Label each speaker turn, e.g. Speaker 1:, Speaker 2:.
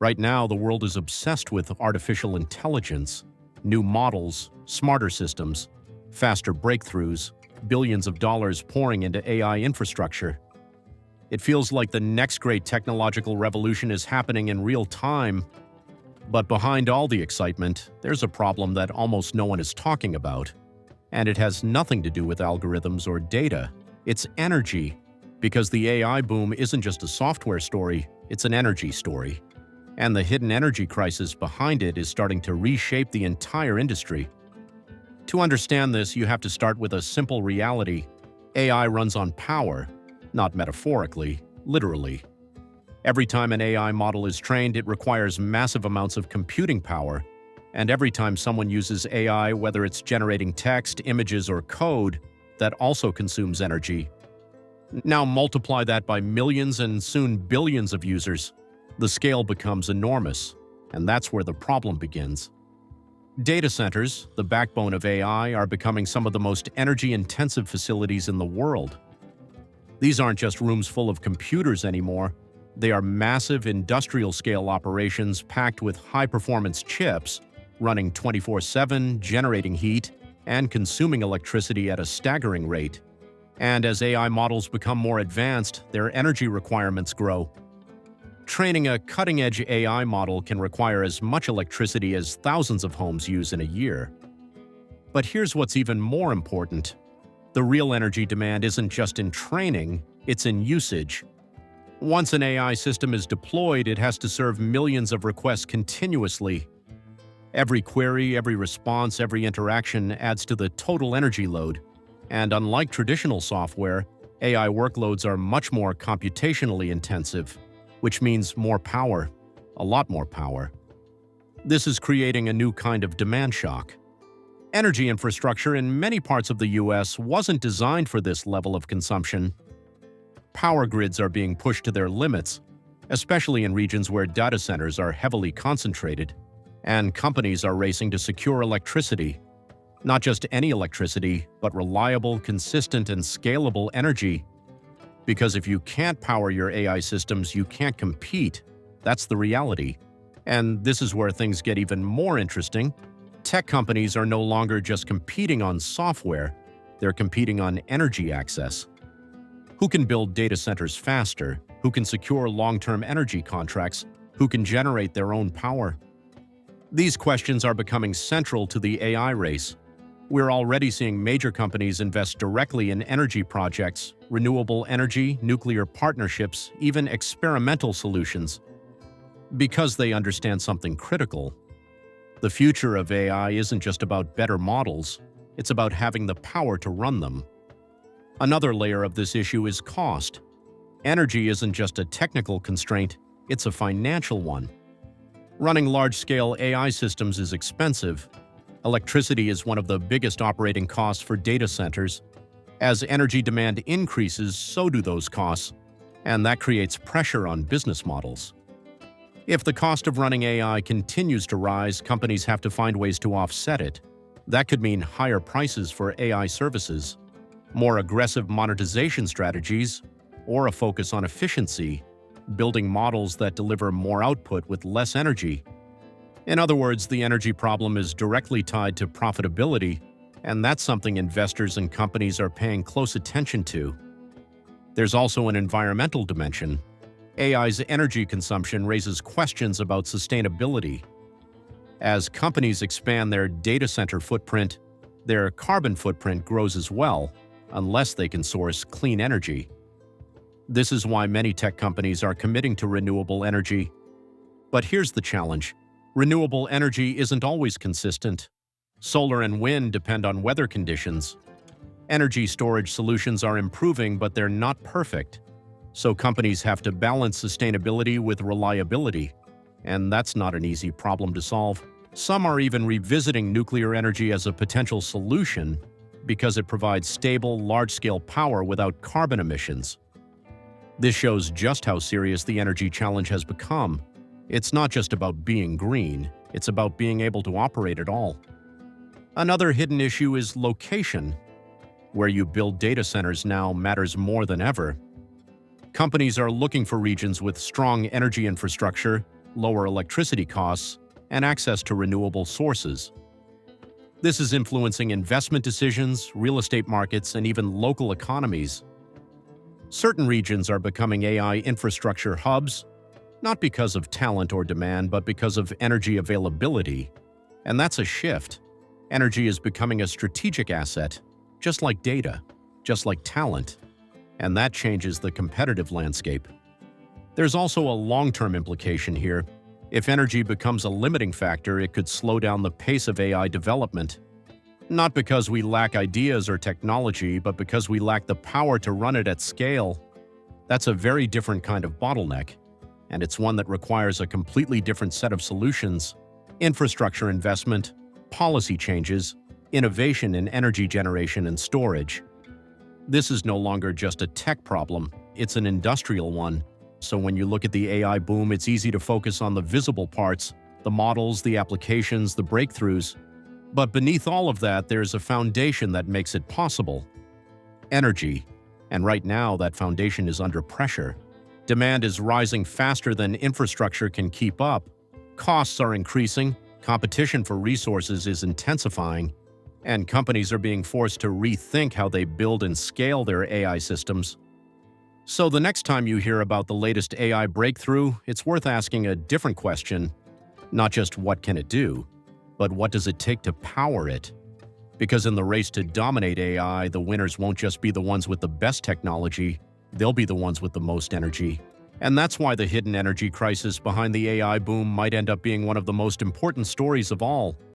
Speaker 1: Right now, the world is obsessed with artificial intelligence, new models, smarter systems, faster breakthroughs, billions of dollars pouring into AI infrastructure. It feels like the next great technological revolution is happening in real time. But behind all the excitement, there's a problem that almost no one is talking about. And it has nothing to do with algorithms or data. It's energy. Because the AI boom isn't just a software story, it's an energy story. And the hidden energy crisis behind it is starting to reshape the entire industry. To understand this, you have to start with a simple reality. AI runs on power, not metaphorically, literally. Every time an AI model is trained, it requires massive amounts of computing power. And every time someone uses AI, whether it's generating text, images, or code, that also consumes energy. Now multiply that by millions and soon billions of users. The scale becomes enormous, and that's where the problem begins. Data centers, the backbone of AI, are becoming some of the most energy-intensive facilities in the world. These aren't just rooms full of computers anymore. They are massive industrial-scale operations packed with high-performance chips, running 24/7, generating heat, and consuming electricity at a staggering rate. And as AI models become more advanced, their energy requirements grow. Training a cutting-edge AI model can require as much electricity as thousands of homes use in a year. But here's what's even more important. The real energy demand isn't just in training, it's in usage. Once an AI system is deployed, it has to serve millions of requests continuously. Every query, every response, every interaction adds to the total energy load. And unlike traditional software, AI workloads are much more computationally intensive, which means more power, a lot more power. This is creating a new kind of demand shock. Energy infrastructure in many parts of the US wasn't designed for this level of consumption. Power grids are being pushed to their limits, especially in regions where data centers are heavily concentrated, and companies are racing to secure electricity. Not just any electricity, but reliable, consistent, and scalable energy. Because if you can't power your AI systems, you can't compete. That's the reality. And this is where things get even more interesting. Tech companies are no longer just competing on software, they're competing on energy access. Who can build data centers faster? Who can secure long-term energy contracts? Who can generate their own power? These questions are becoming central to the AI race. We're already seeing major companies invest directly in energy projects, renewable energy, nuclear partnerships, even experimental solutions. Because they understand something critical. The future of AI isn't just about better models, it's about having the power to run them. Another layer of this issue is cost. Energy isn't just a technical constraint, it's a financial one. Running large-scale AI systems is expensive. Electricity is one of the biggest operating costs for data centers. As energy demand increases, so do those costs, and that creates pressure on business models. If the cost of running AI continues to rise, companies have to find ways to offset it. That could mean higher prices for AI services, more aggressive monetization strategies, or a focus on efficiency, building models that deliver more output with less energy. In other words, the energy problem is directly tied to profitability, and that's something investors and companies are paying close attention to. There's also an environmental dimension. AI's energy consumption raises questions about sustainability. As companies expand their data center footprint, their carbon footprint grows as well, unless they can source clean energy. This is why many tech companies are committing to renewable energy. But here's the challenge. Renewable energy isn't always consistent. Solar and wind depend on weather conditions. Energy storage solutions are improving, but they're not perfect. So companies have to balance sustainability with reliability. And that's not an easy problem to solve. Some are even revisiting nuclear energy as a potential solution because it provides stable, large-scale power without carbon emissions. This shows just how serious the energy challenge has become. It's not just about being green, it's about being able to operate at all. Another hidden issue is location. Where you build data centers now matters more than ever. Companies are looking for regions with strong energy infrastructure, lower electricity costs, and access to renewable sources. This is influencing investment decisions, real estate markets, and even local economies. Certain regions are becoming AI infrastructure hubs, not because of talent or demand, but because of energy availability. And that's a shift. Energy is becoming a strategic asset, just like data, just like talent. And that changes the competitive landscape. There's also a long-term implication here. If energy becomes a limiting factor, it could slow down the pace of AI development. Not because we lack ideas or technology, but because we lack the power to run it at scale. That's a very different kind of bottleneck, and it's one that requires a completely different set of solutions: infrastructure investment, policy changes, innovation in energy generation and storage. This is no longer just a tech problem, it's an industrial one. So when you look at the AI boom, it's easy to focus on the visible parts, the models, the applications, the breakthroughs. But beneath all of that, there's a foundation that makes it possible: energy. And right now, that foundation is under pressure. Demand is rising faster than infrastructure can keep up. Costs are increasing, competition for resources is intensifying, and companies are being forced to rethink how they build and scale their AI systems. So the next time you hear about the latest AI breakthrough, it's worth asking a different question. Not just what can it do, but what does it take to power it? Because in the race to dominate AI, the winners won't just be the ones with the best technology, they'll be the ones with the most energy. And that's why the hidden energy crisis behind the AI boom might end up being one of the most important stories of all.